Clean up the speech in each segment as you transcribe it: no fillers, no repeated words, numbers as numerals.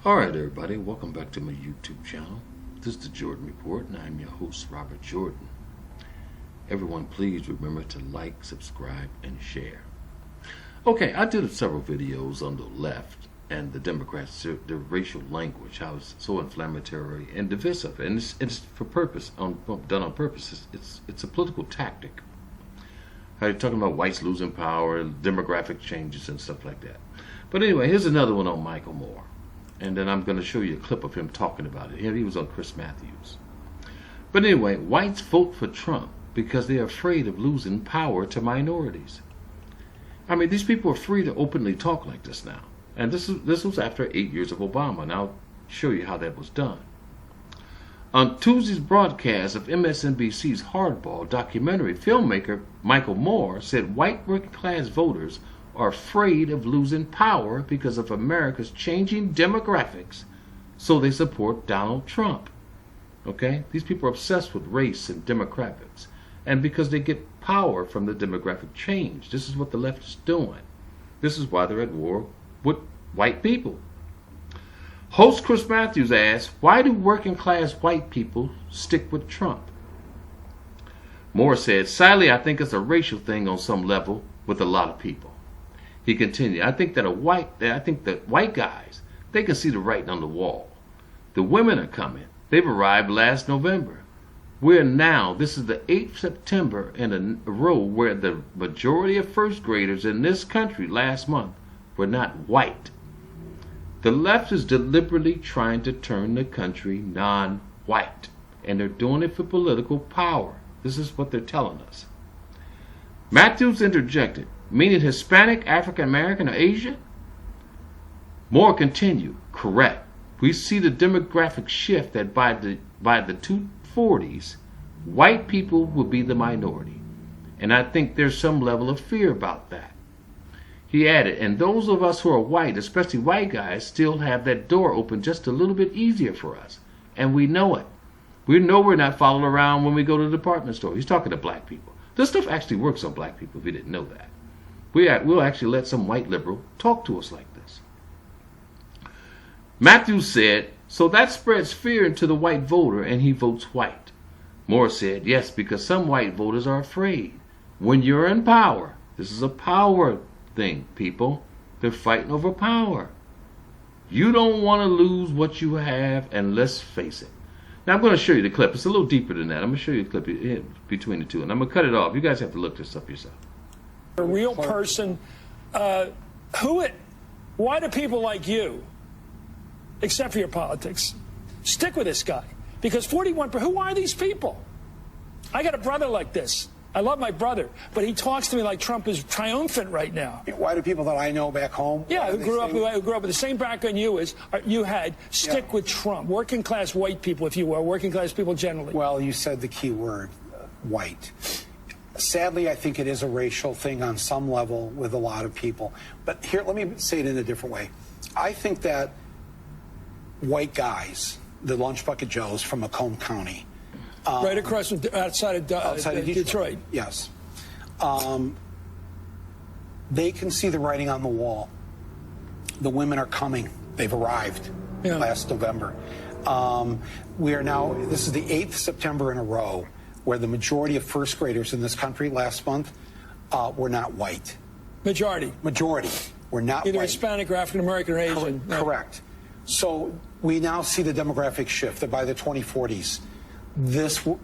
Alright everybody, welcome back to my YouTube channel. This is the Jordan Report and I'm your host, Robert Jordan. Everyone please remember to like, subscribe, and share. Okay, I did several videos on the left and the Democrats, the racial language, how it's so inflammatory and divisive, and it's for purpose, done on purpose. It's a political tactic. How you're talking about whites losing power, demographic changes and stuff like that. But anyway, here's another one on Michael Moore. And then I'm going to show you a clip of him talking about it. He was on Chris Matthews. But anyway, whites vote for Trump because they're afraid of losing power to minorities. I mean, these people are free to openly talk like this now. And this was after 8 years of Obama. And I'll show you how that was done. On Tuesday's broadcast of Msnbc's Hardball documentary, filmmaker Michael Moore said white working class voters are afraid of losing power because of America's changing demographics, so they support Donald Trump. Okay? These people are obsessed with race and demographics, and because they get power from the demographic change. This is what the left is doing. This is why they're at war with white people. Host Chris Matthews asked, why do working class white people stick with Trump? Moore said, sadly, I think it's a racial thing on some level with a lot of people. He continued, I think that white guys, they can see the writing on the wall. The women are coming. They've arrived last November. This is the 8th September in a row where the majority of first graders in this country last month were not white. The left is deliberately trying to turn the country non-white, and they're doing it for political power. This is what they're telling us. Matthews interjected, meaning Hispanic, African American, or Asian? Moore continued, correct. We see the demographic shift that by the 240s, white people will be the minority. And I think there's some level of fear about that. He added, and those of us who are white, especially white guys, still have that door open just a little bit easier for us. And we know it. We know we're not followed around when we go to the department store. He's talking to black people. This stuff actually works on black people if you didn't know that. We'll actually let some white liberal talk to us like this. Matthews said, so that spreads fear into the white voter and he votes white. Moore said, yes, because some white voters are afraid. When you're in power, this is a power thing, people. They're fighting over power. You don't want to lose what you have, and let's face it. Now, I'm going to show you the clip. It's a little deeper than that. I'm going to show you the clip between the two, and I'm going to cut it off. You guys have to look this up yourself. A real person. Why do people like you, except for your politics, stick with this guy? Because 41%, who are these people? I got a brother like this. I love my brother, but he talks to me like Trump is triumphant right now. Why do people that I know back home? Yeah, who grew up with the same background you had, stick with Trump. Working class white people, if you will, working class people generally. Well, you said the key word, white. Sadly, I think it is a racial thing on some level with a lot of people. But here, let me say it in a different way. I think that white guys, the lunch bucket Joes from Macomb County, right across from outside of Detroit. Yes. They can see the writing on the wall. The women are coming. They've arrived last November. We are now, this is the 8th September in a row where the majority of first graders in this country last month were not white. Majority were not either white. Hispanic or African American or Asian. Correct. So we now see the demographic shift that by the 2040s,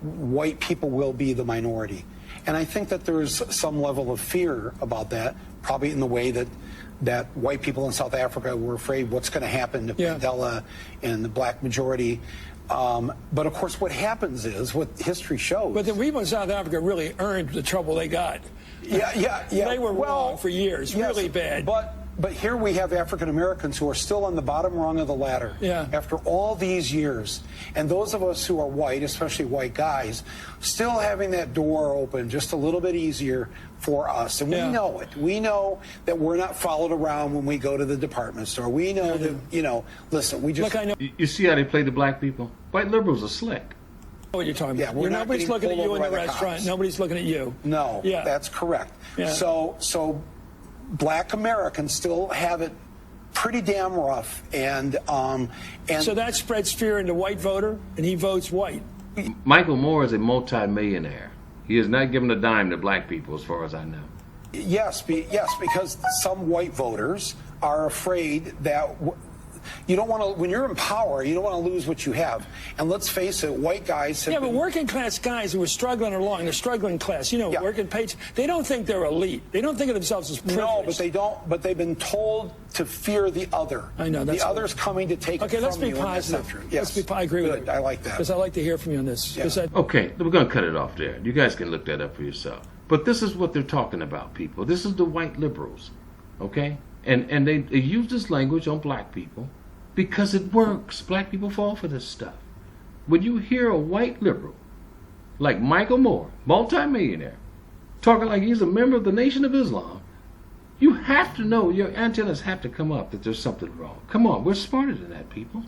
white people will be the minority. And I think that there's some level of fear about that, probably in the way that white people in South Africa were afraid what's going to happen to Mandela and the black majority. But of course, what happens is what history shows. But the people in South Africa really earned the trouble they got. Yeah. They were wrong for years, really bad. But here we have African Americans who are still on the bottom rung of the ladder after all these years. And those of us who are white, especially white guys, still having that door open just a little bit easier for us. And we know it. We know that we're not followed around when we go to the department store. We know that, listen, we just... Look, I know. You see how they play the black people? White liberals are slick. What you're talking about. We're nobody's looking at you in the restaurant. Cops. Nobody's looking at you. No, that's correct. So black Americans still have it pretty damn rough. And so that spreads fear into white voter, and he votes white. Michael Moore is a multi-millionaire. He has not given a dime to black people, as far as I know. Yes, because some white voters are afraid that you don't want to, when you're in power, you don't want to lose what you have. And let's face it, white guys have but working class guys who are struggling along, the struggling class, working page, they don't think they're elite. They don't think of themselves as privileged. No, but they don't. But they've been told to fear the other. I know. The other's coming to take it from you. Okay, let's be positive. Yes. I agree with you. I like that. Because I like to hear from you on this. Yeah. Okay, we're going to cut it off there. You guys can look that up for yourself. But this is what they're talking about, people. This is the white liberals, okay? And they use this language on black people because it works. Black people fall for this stuff. When you hear a white liberal like Michael Moore, multimillionaire, talking like he's a member of the Nation of Islam, you have to know, your antennas have to come up that there's something wrong. Come on, we're smarter than that, people.